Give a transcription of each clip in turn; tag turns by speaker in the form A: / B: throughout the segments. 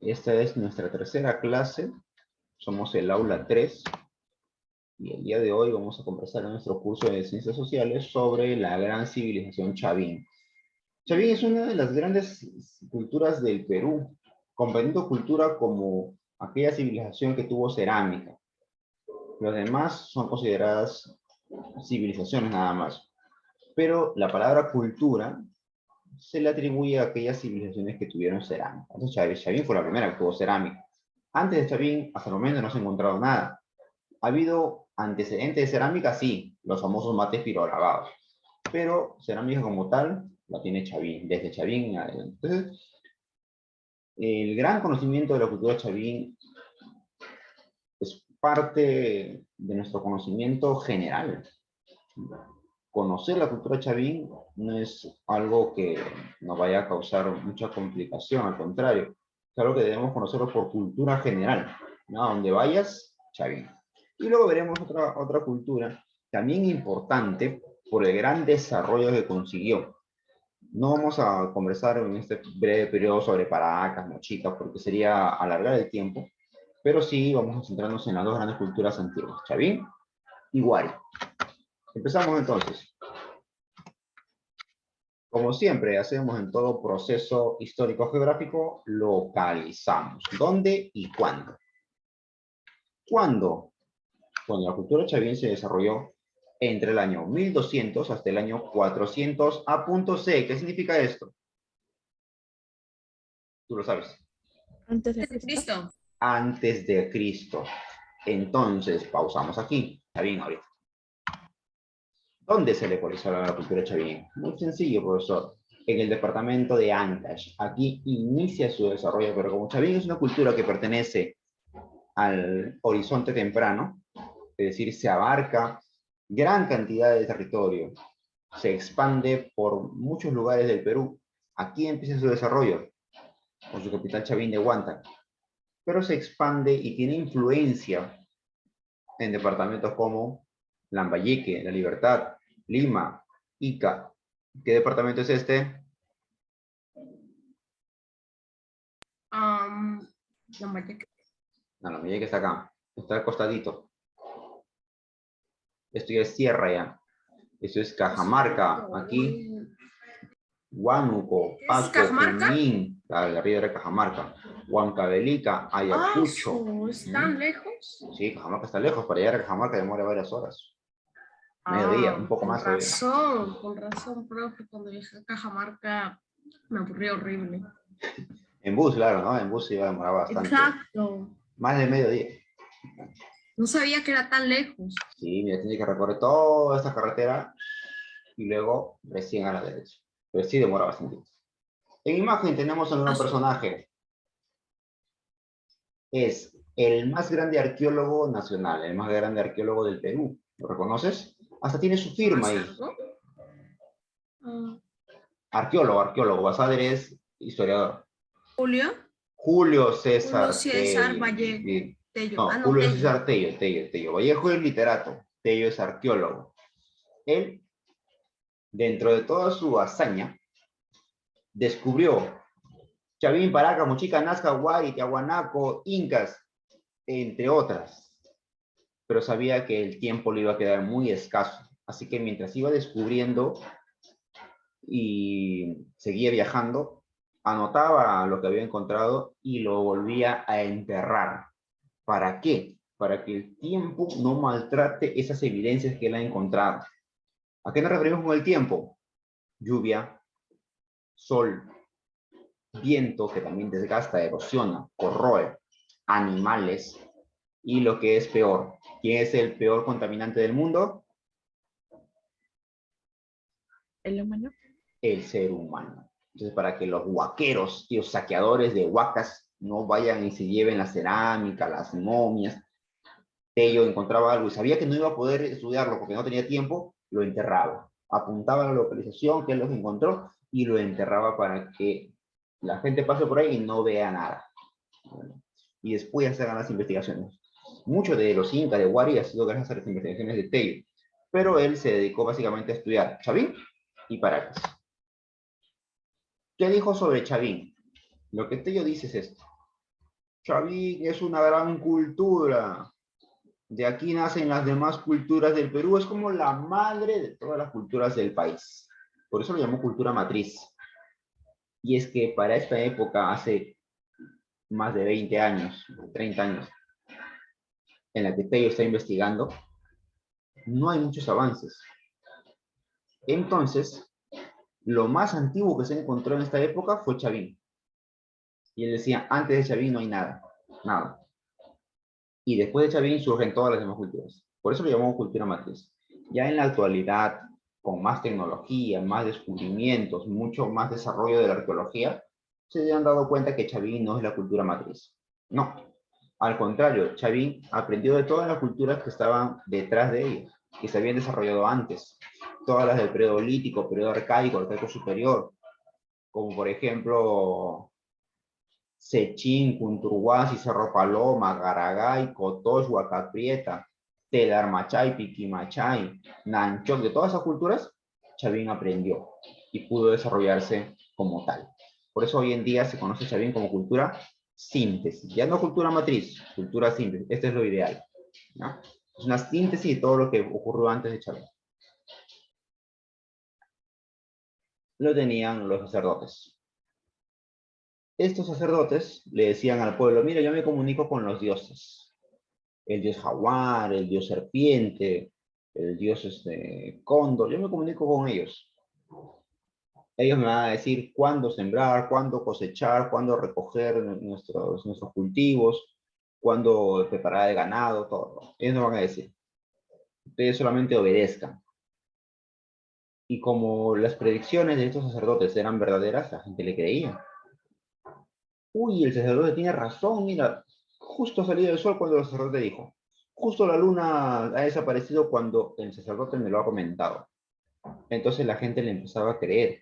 A: Esta es nuestra tercera clase. Somos el aula 3. Y el día de hoy vamos a conversar en nuestro curso de Ciencias Sociales sobre la gran civilización Chavín. Chavín es una de las grandes culturas del Perú, comprendiendo cultura como aquella civilización que tuvo cerámica. Las demás son consideradas civilizaciones nada más. Pero la palabra cultura se le atribuye a aquellas civilizaciones que tuvieron cerámica. Entonces Chavín fue la primera que tuvo cerámica. Antes de Chavín, hasta el momento no se ha encontrado nada. ¿Ha habido antecedentes de cerámica? Sí, los famosos mates pirolavados. Pero cerámica como tal la tiene Chavín, desde Chavín. Entonces, el gran conocimiento de la cultura Chavín es parte de nuestro conocimiento general. Conocer la cultura Chavín no es algo que nos vaya a causar mucha complicación, al contrario, es algo que debemos conocerlo por cultura general, ¿no? Donde vayas, Chavín. Y luego veremos otra cultura, también importante por el gran desarrollo que consiguió. No vamos a conversar en este breve periodo sobre Paracas, Mochica, porque sería alargar el tiempo, pero sí vamos a centrarnos en las dos grandes culturas antiguas, Chavín y Huari. Empezamos entonces. Como siempre hacemos en todo proceso histórico-geográfico, localizamos. ¿Dónde y cuándo? ¿Cuándo? Cuando la cultura chavín se desarrolló entre el año 1200 hasta el año 400 A.C. ¿Qué significa esto? Tú lo sabes.
B: Antes de Cristo.
A: Antes de Cristo. Entonces, pausamos aquí. Chavín ahorita. ¿Dónde se localizó la cultura chavín? Muy sencillo, profesor. En el departamento de Ancash. Aquí inicia su desarrollo, pero como Chavín es una cultura que pertenece al horizonte temprano, es decir, se abarca gran cantidad de territorio, se expande por muchos lugares del Perú. Aquí empieza su desarrollo, con su capital Chavín de Huántac, pero se expande y tiene influencia en departamentos como Lambayeque, La Libertad, Lima, Ica. ¿Qué departamento es este?
B: Lambayeque.
A: No, Lambayeque está acá, está al costadito. Esto ya es sierra ya. Esto es Cajamarca, aquí. Huánuco, Pasco, Junín, la río de Cajamarca, Huancavelica, Ayacucho.
B: ¿Están lejos?
A: Sí, Cajamarca está lejos, para llegar a Cajamarca demora varias horas. Mediodía, un poco más.
B: Con razón, profe, cuando viajé a Cajamarca me aburrió horrible.
A: En bus, claro, ¿no? En bus se iba a demorar bastante.
B: Exacto.
A: Más de mediodía.
B: No sabía que era tan lejos.
A: Sí, mira, tiene que recorrer toda esta carretera y luego recién a la derecha. Pero sí demora bastante. En imagen tenemos a un personaje. Es el más grande arqueólogo nacional, el más grande arqueólogo del Perú. ¿Lo reconoces? Hasta tiene su firma ahí. Arqueólogo. Basader es historiador. Julio César
B: Vallejo. Tello.
A: No, Julio César Tello. Vallejo es literato. Tello es arqueólogo. Él, dentro de toda su hazaña, descubrió Chavín, Paraca, Mochica, Nazca, Huari, Tiahuanaco, Incas, entre otras. Pero sabía que el tiempo le iba a quedar muy escaso. Así que mientras iba descubriendo y seguía viajando, anotaba lo que había encontrado y lo volvía a enterrar. ¿Para qué? Para que el tiempo no maltrate esas evidencias que él ha encontrado. ¿A qué nos referimos con el tiempo? Lluvia, sol, viento, que también desgasta, erosiona, corroe, animales, y lo que es peor, ¿quién es el peor contaminante del mundo?
B: ¿El humano?
A: El ser humano. Entonces, para que los huaqueros y los saqueadores de huacas no vayan y se lleven la cerámica, las momias, Tello encontraba algo y sabía que no iba a poder estudiarlo porque no tenía tiempo, lo enterraba. Apuntaba a la localización que él los encontró y lo enterraba para que la gente pase por ahí y no vea nada. Y después se hagan las investigaciones. Mucho de los incas de Huari ha sido gracias a las investigaciones de Tello, pero él se dedicó básicamente a estudiar Chavín y Paracas. ¿Qué dijo sobre Chavín? Lo que Tello dice es esto. Chavín es una gran cultura. De aquí nacen las demás culturas del Perú. Es como la madre de todas las culturas del país. Por eso lo llamó cultura matriz. Y es que para esta época, hace más de 20 años, 30 años, en la que Tello está investigando, no hay muchos avances. Entonces, lo más antiguo que se encontró en esta época fue Chavín. Y él decía, antes de Chavín no hay nada, nada. Y después de Chavín surgen todas las demás culturas. Por eso lo llamamos cultura matriz. Ya en la actualidad, con más tecnología, más descubrimientos, mucho más desarrollo de la arqueología, se han dado cuenta que Chavín no es la cultura matriz. No. Al contrario, Chavín aprendió de todas las culturas que estaban detrás de ellos, que se habían desarrollado antes. Todas las del periodo lítico, periodo arcaico superior, como por ejemplo Sechín, Cunturhuasi, Cerro Paloma, Garagay, Cotox, Huacaprieta, Telarmachay, Piquimachay, Nanchoc, de todas esas culturas, Chavín aprendió y pudo desarrollarse como tal. Por eso hoy en día se conoce Chavín como cultura síntesis, ya no cultura matriz, cultura síntesis, este es lo ideal, ¿no? Es una síntesis de todo lo que ocurrió antes de Chavín. Lo tenían los sacerdotes. Estos sacerdotes le decían al pueblo, mira, yo me comunico con los dioses. El dios jaguar, el dios serpiente, el dios cóndor, yo me comunico con ellos. Ellos me van a decir cuándo sembrar, cuándo cosechar, cuándo recoger nuestros cultivos, cuándo preparar el ganado, todo. Ellos nos van a decir. Ustedes solamente obedezcan. Y como las predicciones de estos sacerdotes eran verdaderas, la gente le creía. Uy, el sacerdote tiene razón, mira, justo ha salido el sol cuando el sacerdote dijo. Justo la luna ha desaparecido cuando el sacerdote me lo ha comentado. Entonces la gente le empezaba a creer.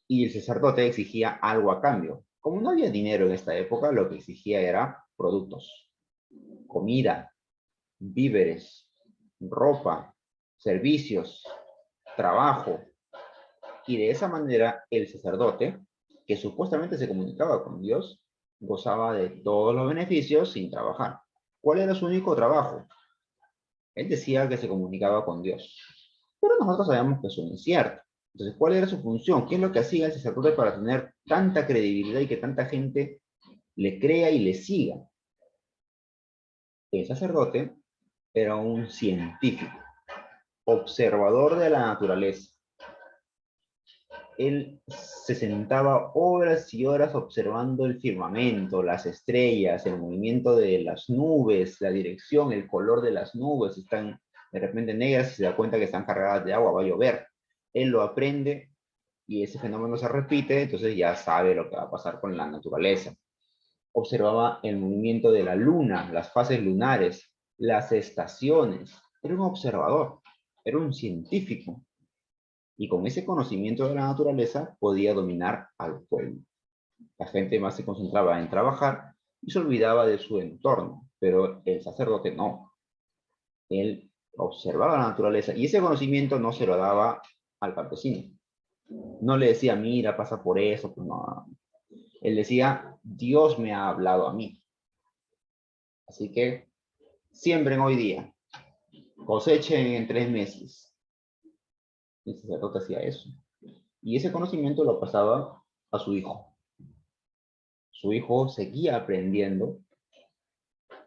A: Y el sacerdote exigía algo a cambio. Como no había dinero en esta época, lo que exigía era productos, comida, víveres, ropa, servicios, trabajo. Y de esa manera el sacerdote, que supuestamente se comunicaba con Dios, gozaba de todos los beneficios sin trabajar. ¿Cuál era su único trabajo? Él decía que se comunicaba con Dios, pero nosotros sabemos que eso no es cierto. Entonces, ¿cuál era su función? ¿Qué es lo que hacía el sacerdote para tener tanta credibilidad y que tanta gente le crea y le siga? El sacerdote era un científico, observador de la naturaleza. Él se sentaba horas y horas observando el firmamento, las estrellas, el movimiento de las nubes, la dirección, el color de las nubes, están de repente negras y se da cuenta que están cargadas de agua, va a llover. Él lo aprende y ese fenómeno se repite, entonces ya sabe lo que va a pasar con la naturaleza. Observaba el movimiento de la luna, las fases lunares, las estaciones. Era un observador, era un científico. Y con ese conocimiento de la naturaleza podía dominar al pueblo. La gente más se concentraba en trabajar y se olvidaba de su entorno, pero el sacerdote no. Él observaba la naturaleza y ese conocimiento no se lo daba al campesino. No le decía, mira, pasa por eso, pues no. Él decía, Dios me ha hablado a mí. Así que siembren hoy día, cosechen en 3 meses. El sacerdote hacía eso. Y ese conocimiento lo pasaba a su hijo. Su hijo seguía aprendiendo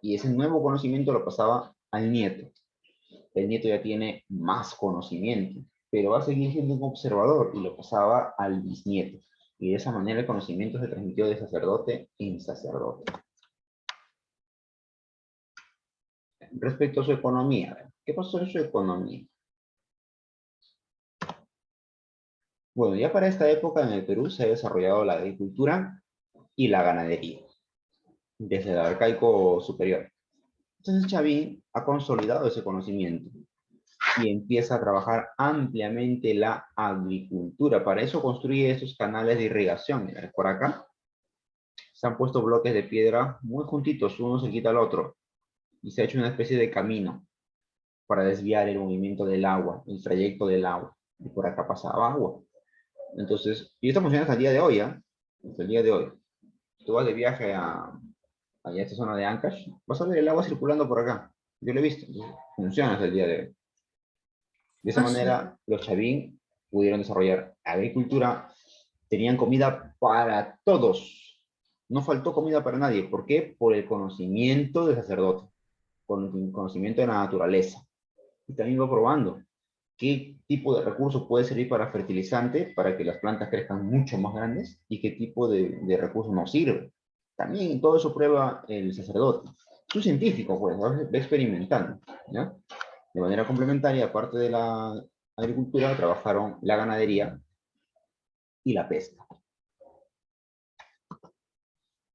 A: y ese nuevo conocimiento lo pasaba al nieto. El nieto ya tiene más conocimiento, pero va a seguir siendo un observador y lo pasaba al bisnieto. Y de esa manera el conocimiento se transmitió de sacerdote en sacerdote. Respecto a su economía, ¿qué pasó en su economía? Bueno, ya para esta época en el Perú se ha desarrollado la agricultura y la ganadería, desde el arcaico superior. Entonces Chavín ha consolidado ese conocimiento y empieza a trabajar ampliamente la agricultura. Para eso construye estos canales de irrigación. Mirá, por acá se han puesto bloques de piedra muy juntitos, uno se quita al otro, y se ha hecho una especie de camino para desviar el movimiento del agua, el trayecto del agua. Y por acá pasaba agua. Entonces, y esto funciona hasta el día de hoy, ¿eh? Hasta el día de hoy. Tú vas de viaje allá esta zona de Ancash, vas a ver el agua circulando por acá. Yo lo he visto, entonces, funciona hasta el día de hoy. De esa
B: Ah, sí.
A: manera, los chavín pudieron desarrollar agricultura, tenían comida para todos. No faltó comida para nadie. ¿Por qué? Por el conocimiento del sacerdote, con el conocimiento de la naturaleza. Y también va probando qué tipo de recurso puede servir para fertilizante, para que las plantas crezcan mucho más grandes, y qué tipo de recurso no sirve. También todo eso prueba el sacerdote. Es un científico, pues, va experimentando, ¿ya? De manera complementaria, aparte de la agricultura, trabajaron la ganadería y la pesca.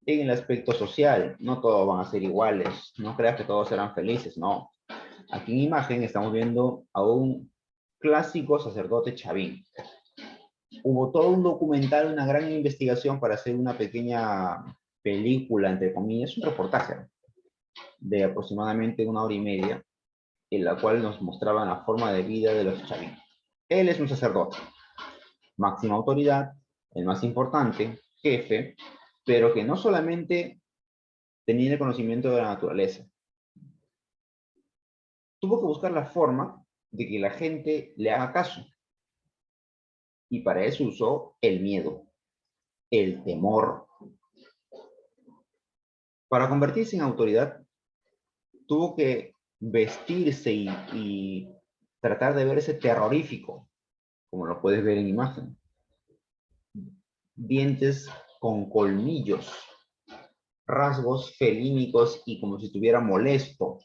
A: En el aspecto social, no todos van a ser iguales, no creas que todos serán felices, no. Aquí en imagen estamos viendo a un clásico sacerdote chavín. Hubo todo un documental, una gran investigación para hacer una pequeña película, entre comillas, un reportaje de aproximadamente 1 hora y media, en la cual nos mostraban la forma de vida de los chavín. Él es un sacerdote, máxima autoridad, el más importante, jefe, pero que no solamente tenía el conocimiento de la naturaleza, tuvo que buscar la forma de que la gente le haga caso. Y para eso usó el miedo, el temor. Para convertirse en autoridad, tuvo que vestirse y tratar de verse terrorífico, como lo puedes ver en imagen. Dientes con colmillos, rasgos felínicos y como si estuviera molesto,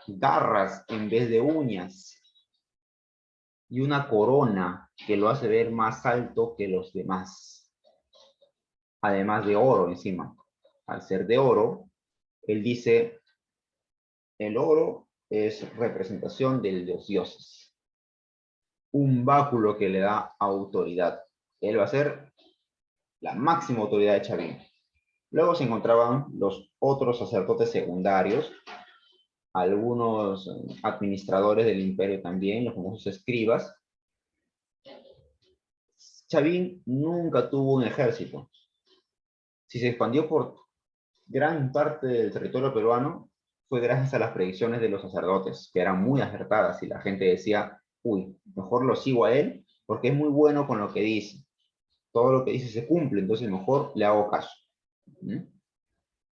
A: garras en vez de uñas y una corona que lo hace ver más alto que los demás, además de oro encima. Al ser de oro, él dice, el oro es representación de los dioses, un báculo que le da autoridad. Él va a ser la máxima autoridad de Chavín. Luego se encontraban los otros sacerdotes secundarios, algunos administradores del imperio también, los famosos escribas. Chavín nunca tuvo un ejército. Si se expandió por gran parte del territorio peruano, fue gracias a las predicciones de los sacerdotes, que eran muy acertadas, y la gente decía, uy, mejor lo sigo a él, porque es muy bueno con lo que dice. Todo lo que dice se cumple, entonces mejor le hago caso. ¿Mm?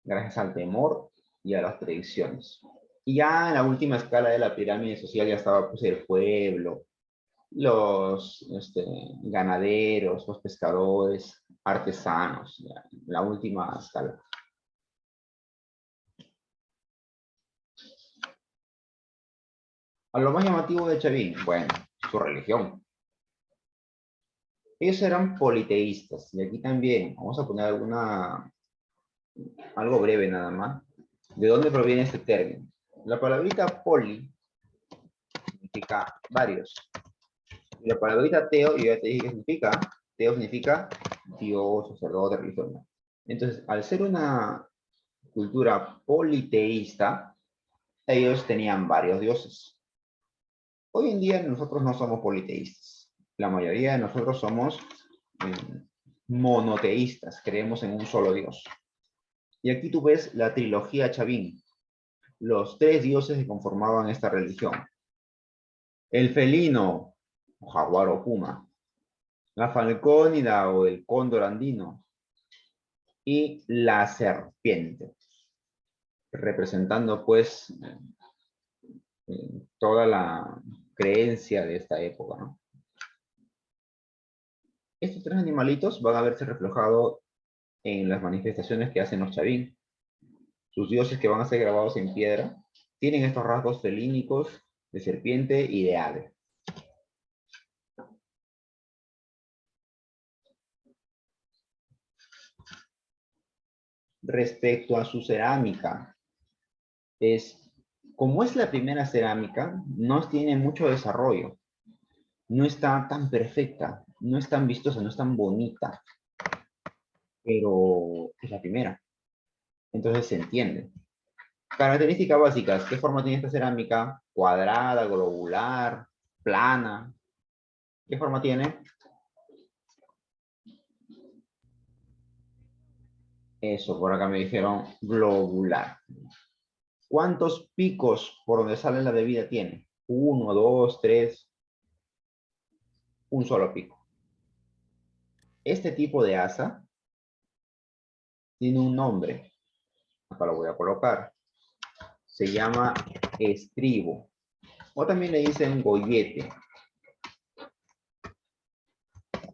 A: Gracias al temor y a las predicciones. Y ya en la última escala de la pirámide social ya estaba pues, el pueblo, los ganaderos, los pescadores, artesanos, ya, la última escala. A lo más llamativo de Chavín, bueno, su religión. Ellos eran politeístas, y aquí también vamos a poner algo breve nada más. ¿De dónde proviene este término? La palabrita poli significa varios. Y la palabrita teo, yo ya te dije qué significa. Teo significa Dios, sacerdote, religión. Entonces, al ser una cultura politeísta, ellos tenían varios dioses. Hoy en día nosotros no somos politeístas. La mayoría de nosotros somos monoteístas, creemos en un solo Dios. Y aquí tú ves la trilogía Chavín, los 3 dioses que conformaban esta religión. El felino, o jaguar o puma, la falcónida o el cóndor andino, y la serpiente, representando pues toda la creencia de esta época, ¿no? Estos 3 animalitos van a verse reflejados en las manifestaciones que hacen los chavín. Sus dioses, que van a ser grabados en piedra, tienen estos rasgos felínicos, de serpiente y de ave. Respecto a su cerámica, como es la primera cerámica, no tiene mucho desarrollo. No está tan perfecta, no es tan vistosa, no es tan bonita, pero es la primera. Entonces se entiende. Características básicas. ¿Qué forma tiene esta cerámica? Cuadrada, globular, plana. ¿Qué forma tiene? Eso, por acá me dijeron globular. ¿Cuántos picos por donde sale la bebida tiene? 1, 2, 3, un solo pico. Este tipo de asa tiene un nombre. Acá lo voy a colocar. Se llama estribo. O también le dicen gollete.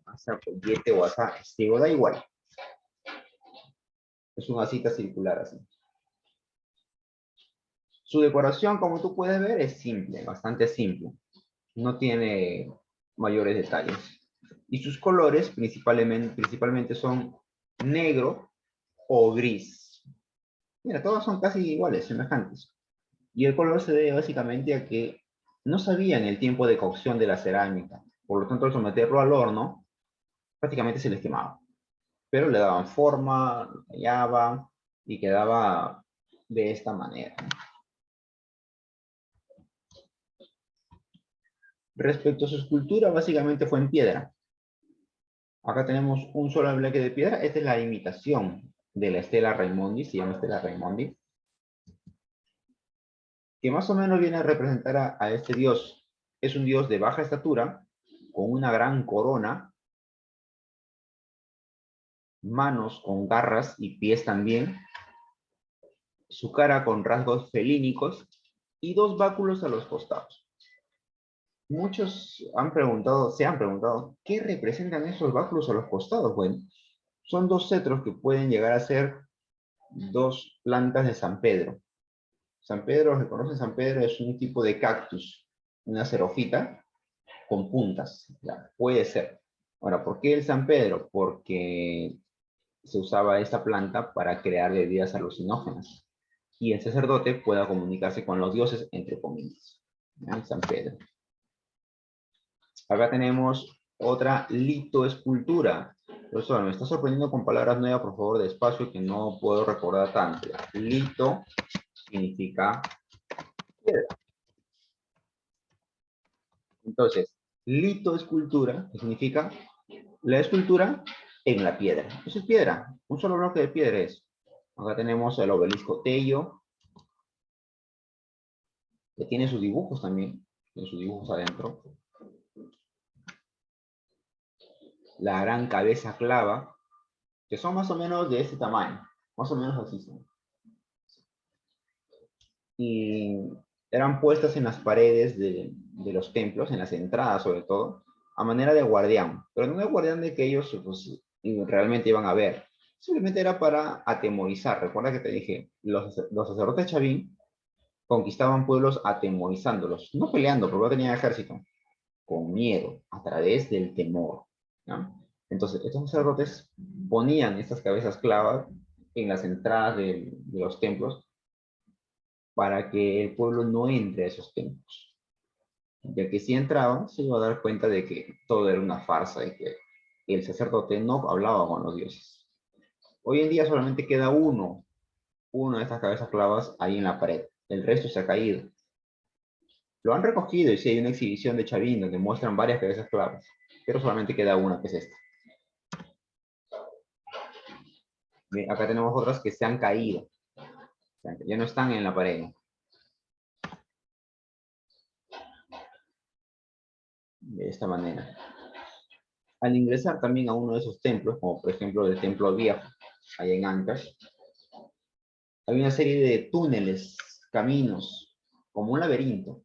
A: Asa gollete o asa estribo, da igual. Es una asita circular así. Su decoración, como tú puedes ver, es simple, bastante simple. No tiene mayores detalles. Y sus colores principalmente son negro o gris. Mira, todos son casi iguales, semejantes. Y el color se debe básicamente a que no sabían el tiempo de cocción de la cerámica. Por lo tanto, al someterlo al horno, prácticamente se les quemaba. Pero le daban forma, lo tallaban y quedaba de esta manera. Respecto a su escultura, básicamente fue en piedra. Acá tenemos un solo bloque de piedra. Esta es la imitación de la Stella Raimondi, se llama Stella Raimondi, que más o menos viene a representar a este dios. Es un dios de baja estatura, con una gran corona, manos con garras y pies también, su cara con rasgos felínicos y dos báculos a los costados. Muchos se han preguntado, ¿qué representan esos báculos a los costados? Bueno, son dos cetros que pueden llegar a ser dos plantas de San Pedro. San Pedro, los que conocen San Pedro, es un tipo de cactus, una xerofita con puntas. Ya, puede ser. Ahora, ¿por qué el San Pedro? Porque se usaba esta planta para crear bebidas alucinógenas. Y el sacerdote pueda comunicarse con los dioses, entre comillas. ¿Ya? San Pedro. Acá tenemos otra litoescultura. Profesor, me está sorprendiendo con palabras nuevas, por favor, despacio, que no puedo recordar tanto. Lito significa piedra. Entonces, litoescultura significa la escultura en la piedra. Eso es piedra, un solo bloque de piedra es. Acá tenemos el obelisco Tello, que tiene sus dibujos también, tiene sus dibujos adentro. La gran cabeza clava, que son más o menos de este tamaño, más o menos así son. Y eran puestas en las paredes de los templos, en las entradas sobre todo, a manera de guardián, pero no de guardián de que ellos pues, realmente iban a ver, simplemente era para atemorizar. Recuerda que te dije, los sacerdotes chavín conquistaban pueblos atemorizándolos, no peleando porque no tenían ejército, con miedo, a través del temor, ¿no? Entonces, estos sacerdotes ponían estas cabezas clavas en las entradas de los templos para que el pueblo no entre a esos templos. Ya que si entraban, se iba a dar cuenta de que todo era una farsa y que el sacerdote no hablaba con los dioses. Hoy en día solamente queda uno de estas cabezas clavas ahí en la pared. El resto se ha caído. Lo han recogido y sí hay una exhibición de Chavín donde muestran varias cabezas clavas, pero solamente queda una, que es esta. Bien, acá tenemos otras que se han caído. Ya no están en la pared. De esta manera. Al ingresar también a uno de esos templos, como por ejemplo el Templo Viejo, allá en Ancash, hay una serie de túneles, caminos, como un laberinto,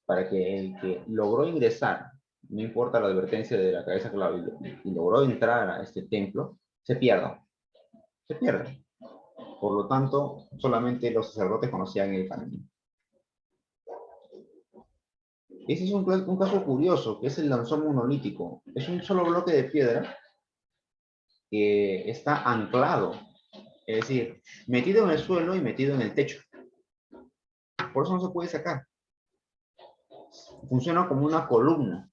A: para que el que logró ingresar, no importa la advertencia de la cabeza clave, y logró entrar a este templo, se pierda. Se pierde. Por lo tanto, solamente los sacerdotes conocían el camino. Ese es un caso curioso, que es el danzón monolítico. Es un solo bloque de piedra que está anclado, es decir, metido en el suelo y metido en el techo. Por eso no se puede sacar. Funciona como una columna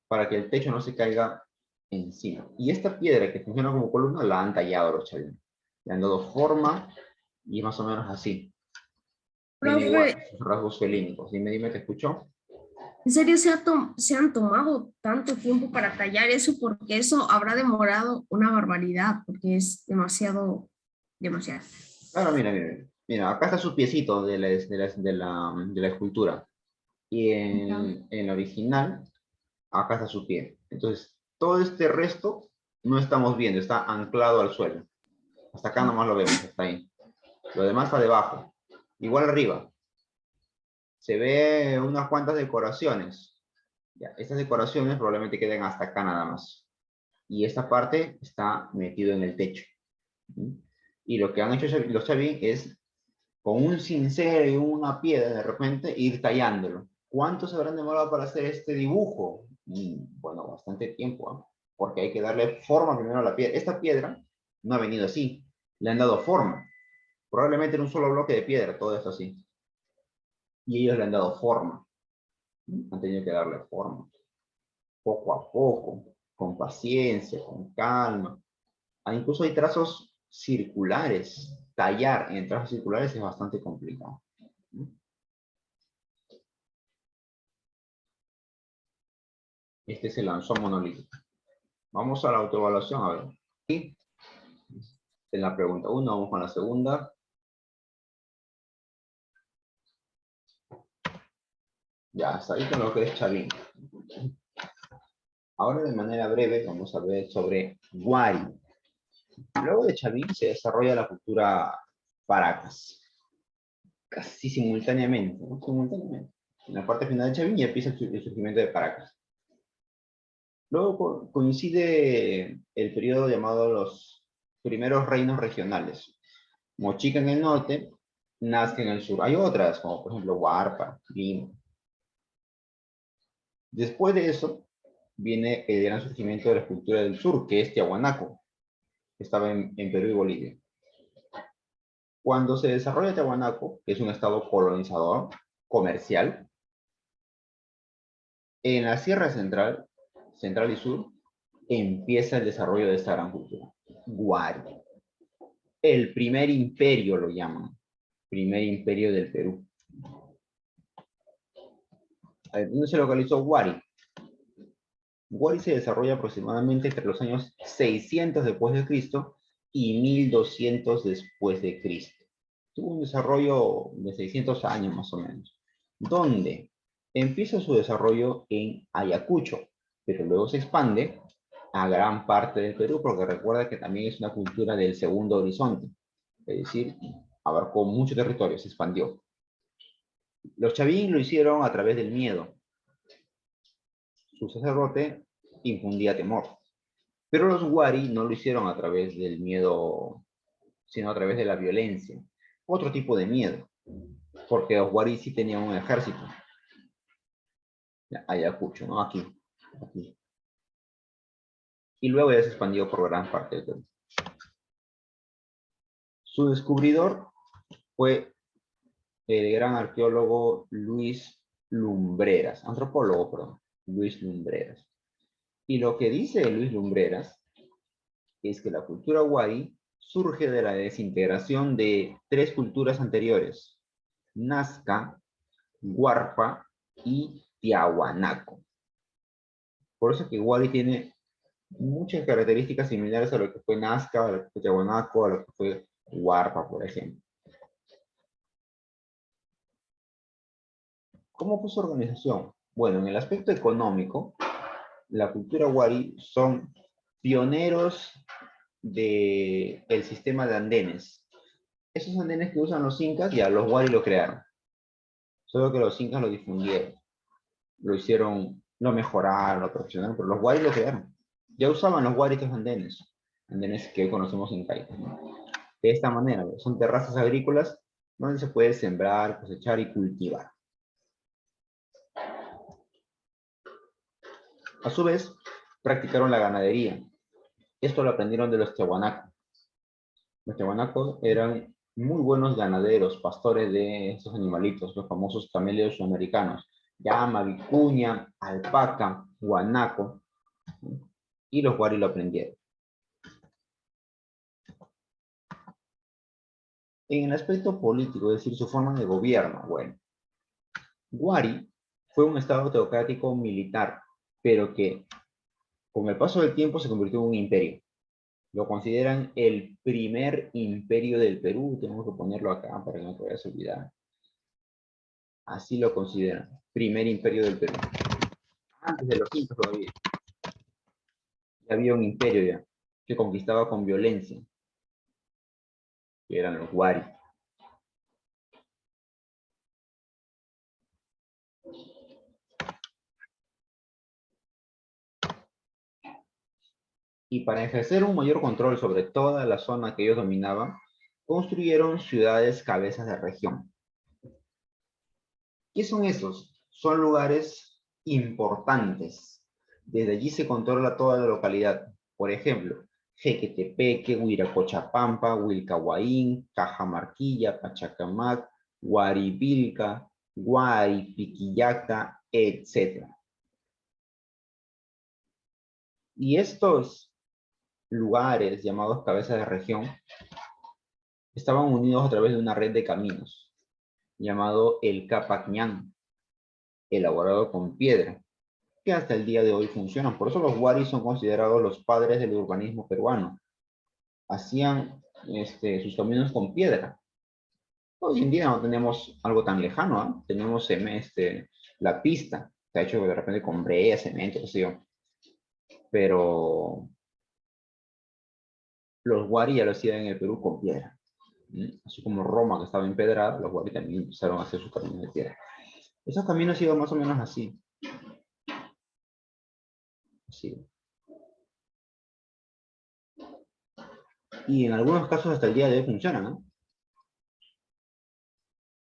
A: para que el techo no se caiga encima. Y esta piedra que funciona como columna la han tallado los chavinos. Le han dado forma y más o menos así. Tiene igual
B: Profe,
A: sus rasgos felínicos. Dime, ¿te escuchó?
B: ¿en serio se han tomado tanto tiempo para tallar eso? Porque eso habrá demorado una barbaridad, porque es demasiado demasiado.
A: Claro, mira, mira. Mira, acá está su piecito de la escultura. Y
B: Ya.
A: en la original, acá está su pie. Entonces, todo este resto no estamos viendo, está anclado al suelo. Hasta acá nomás lo vemos, está ahí. Lo demás está debajo. Igual arriba. Se ve unas cuantas decoraciones. Ya, estas decoraciones probablemente queden hasta acá nada más. Y esta parte está metido en el techo. Y lo que han hecho los Chavín es, con un cincel y una piedra, de repente, ir tallándolo. ¿Cuánto se habrán demorado para hacer este dibujo? Bueno, bastante tiempo, ¿eh? Porque hay que darle forma primero a la piedra. Esta piedra no ha venido así. Le han dado forma. Probablemente en un solo bloque de piedra, todo esto así. Y ellos le han dado forma. Han tenido que darle forma. Poco a poco, con paciencia, con calma. Incluso hay trazos circulares. Tallar en trazos circulares es bastante complicado. Este se lanzó monolítico. Vamos a la autoevaluación, a ver. Aquí, en la pregunta 1, vamos con la segunda. Ya, hasta ahí con lo que es Chavín. Ahora, de manera breve, vamos a ver sobre Wari. Luego de Chavín se desarrolla la cultura Paracas. Casi simultáneamente, ¿no? Simultáneamente. En la parte final de Chavín ya empieza el surgimiento de Paracas. Luego coincide el periodo llamado los primeros reinos regionales. Mochica en el norte, Nazca en el sur. Hay otras, como por ejemplo Huarpa, Lima. Después de eso, viene el gran surgimiento de la cultura del sur, que es Tiahuanaco, que estaba en Perú y Bolivia. Cuando se desarrolla Tiahuanaco, que es un estado colonizador, comercial, en la Sierra Central, Central y Sur, empieza el desarrollo de esta gran cultura. Wari. El primer imperio lo llaman. Primer imperio del Perú. ¿Dónde se localizó Wari? Wari se desarrolla aproximadamente entre los años 600 después de Cristo y 1200 después de Cristo. Tuvo un desarrollo de 600 años más o menos. ¿Dónde? Empieza su desarrollo en Ayacucho, pero luego se expande a gran parte del Perú, porque recuerda que también es una cultura del segundo horizonte, es decir, abarcó mucho territorio, se expandió. Los Chavín lo hicieron a través del miedo. Su sacerdote infundía temor. Pero los Wari no lo hicieron a través del miedo, sino a través de la violencia. Otro tipo de miedo, porque los Wari sí tenían un ejército. Ayacucho, ¿no? Aquí. Y luego ya se expandió por gran parte del Perú. Su descubridor fue el gran arqueólogo Luis Lumbreras, antropólogo, perdón, Luis Lumbreras. Y lo que dice Luis Lumbreras es que la cultura Wari surge de la desintegración de tres culturas anteriores: Nazca, Huarpa y Tiahuanaco. Por eso que Wari tiene muchas características similares a lo que fue Nazca, a lo que fue Tiahuanaco, a lo que fue Huarpa, por ejemplo. ¿Cómo fue su organización? Bueno, en el aspecto económico, la cultura Wari son pioneros del sistema de andenes. Esos andenes que usan los incas, ya los Wari lo crearon. Solo que los incas lo difundieron. Lo hicieron, lo mejoraron, lo perfeccionaron, pero los Wari lo crearon. Ya usaban los Wari estos andenes. Andenes que hoy conocemos en Caica, ¿no? De esta manera, son terrazas agrícolas donde se puede sembrar, cosechar y cultivar. A su vez, practicaron la ganadería. Esto lo aprendieron de los tiahuanacos. Los tiahuanacos eran muy buenos ganaderos, pastores de estos animalitos, los famosos camellos sudamericanos: llama, vicuña, alpaca, guanaco, y los Wari lo aprendieron. En el aspecto político, es decir, su forma de gobierno, bueno, Wari fue un estado teocrático militar, pero que con el paso del tiempo se convirtió en un imperio. Lo consideran el primer imperio del Perú. Tenemos que ponerlo acá para que no te vayas a olvidar. Así lo consideran. Primer imperio del Perú. Antes de los incas todavía. Ya había un imperio ya, que conquistaba con violencia, que eran los Wari. Y para ejercer un mayor control sobre toda la zona que ellos dominaban, construyeron ciudades cabezas de región. ¿Qué son esos? Son lugares importantes. Desde allí se controla toda la localidad. Por ejemplo, Jequetepeque, Huiracochapampa, Huilcahuaín, Cajamarquilla, Pachacamac, Guaribilca, Guaripiquillaca, etc. Y estos lugares llamados cabezas de región estaban unidos a través de una red de caminos llamado el Capacñán, elaborado con piedra, que hasta el día de hoy funcionan. Por eso los Waris son considerados los padres del urbanismo peruano. Hacían sus caminos con piedra. Hoy en día no tenemos algo tan lejano, ¿eh? Tenemos la pista, está hecho de repente con brea, cemento, qué sé yo. Pero los Wari ya lo hacían en el Perú con piedra. Así como Roma, que estaba empedrada, los Wari también empezaron a hacer sus caminos de piedra. Esos caminos iban más o menos así. Así. Y en algunos casos hasta el día de hoy funcionan, ¿no?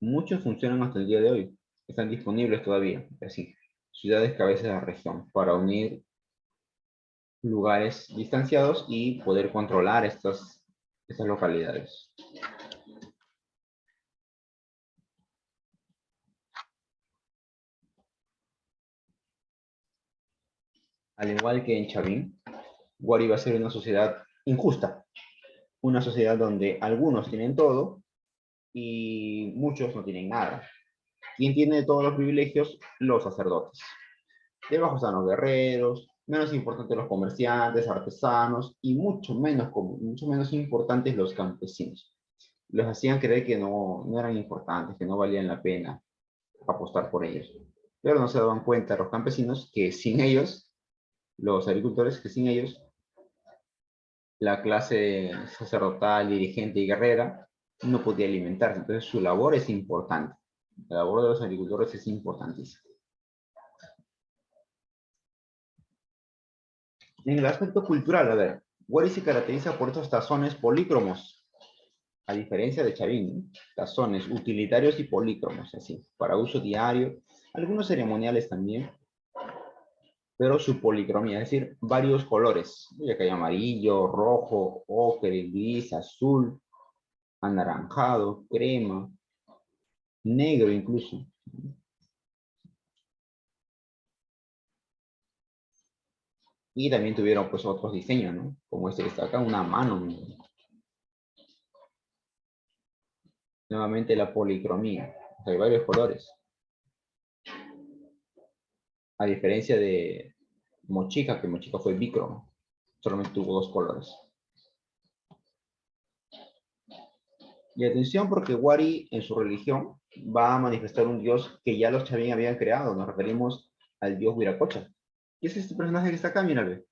A: Muchos funcionan hasta el día de hoy. Están disponibles todavía. Así, ciudades cabezas de la región para unir lugares distanciados y poder controlar estas localidades. Al igual que en Chavín, Guari va a ser una sociedad injusta. Una sociedad donde algunos tienen todo y muchos no tienen nada. ¿Quién tiene todos los privilegios? Los sacerdotes. Debajo están los guerreros, menos importantes los comerciantes, artesanos y mucho menos importantes los campesinos. Los hacían creer que no eran importantes, que no valían la pena apostar por ellos. Pero no se daban cuenta los campesinos que sin ellos, los agricultores, que sin ellos, la clase sacerdotal, dirigente y guerrera no podía alimentarse. Entonces su labor es importante. La labor de los agricultores es importantísima. En el aspecto cultural, a ver, Wari se caracteriza por estos tazones polícromos, a diferencia de Chavín, tazones utilitarios y polícromos, así, para uso diario, algunos ceremoniales también, pero su policromía, es decir, varios colores, ya que hay amarillo, rojo, ocre, gris, azul, anaranjado, crema, negro incluso. Y también tuvieron pues otros diseños, ¿no? Como este que está acá, una mano, ¿no? Nuevamente la policromía, hay varios colores. A diferencia de Mochica, que Mochica fue bicromo, solamente tuvo dos colores. Y atención porque Wari en su religión va a manifestar un dios que ya los Chavín habían creado. Nos referimos al dios Huiracocha. ¿Qué es este personaje que está acá? Míralo.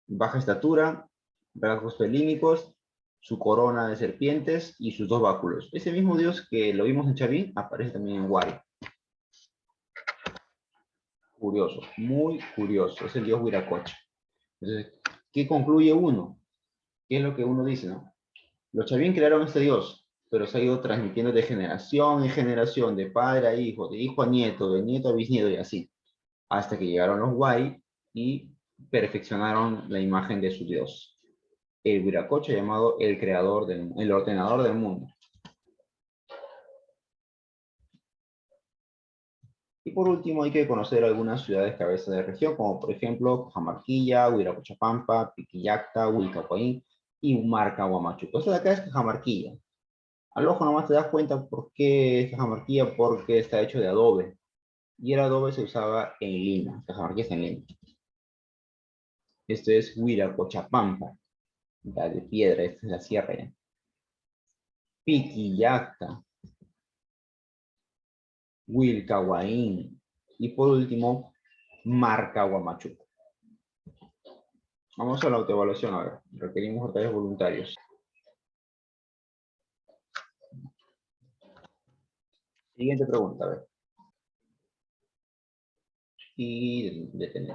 A: Baja estatura, rasgos felínicos, su corona de serpientes y sus dos báculos. Ese mismo dios que lo vimos en Chavín aparece también en Wari. Curioso, muy curioso. Es el dios Huiracocha. Entonces, ¿qué concluye uno? ¿Qué es lo que uno dice, no? Los Chavín crearon este dios, pero se ha ido transmitiendo de generación en generación, de padre a hijo, de hijo a nieto, de nieto a bisnieto y así, hasta que llegaron los Wari y perfeccionaron la imagen de su dios, el Viracocha llamado el ordenador del mundo. Y por último hay que conocer algunas ciudades cabezas de región, como por ejemplo Cajamarquilla, Huiracochapampa, Piquillacta, Huilcacoín y Humarca, Huamachuco. Esta de acá es Cajamarquilla. Al ojo nomás te das cuenta por qué es Cajamarquilla, porque está hecho de adobe. Y el adobe se usaba en Lima. Cajamarquilla está en Lima. Esto es Huiracochapampa. La de piedra, esta es la sierra. ¿Ya? Piquillaca, Wilcahuaín y por último, Marcahuamachuco. Vamos a la autoevaluación ahora. Requerimos otra vez voluntarios. Siguiente pregunta, a ver. Y detener.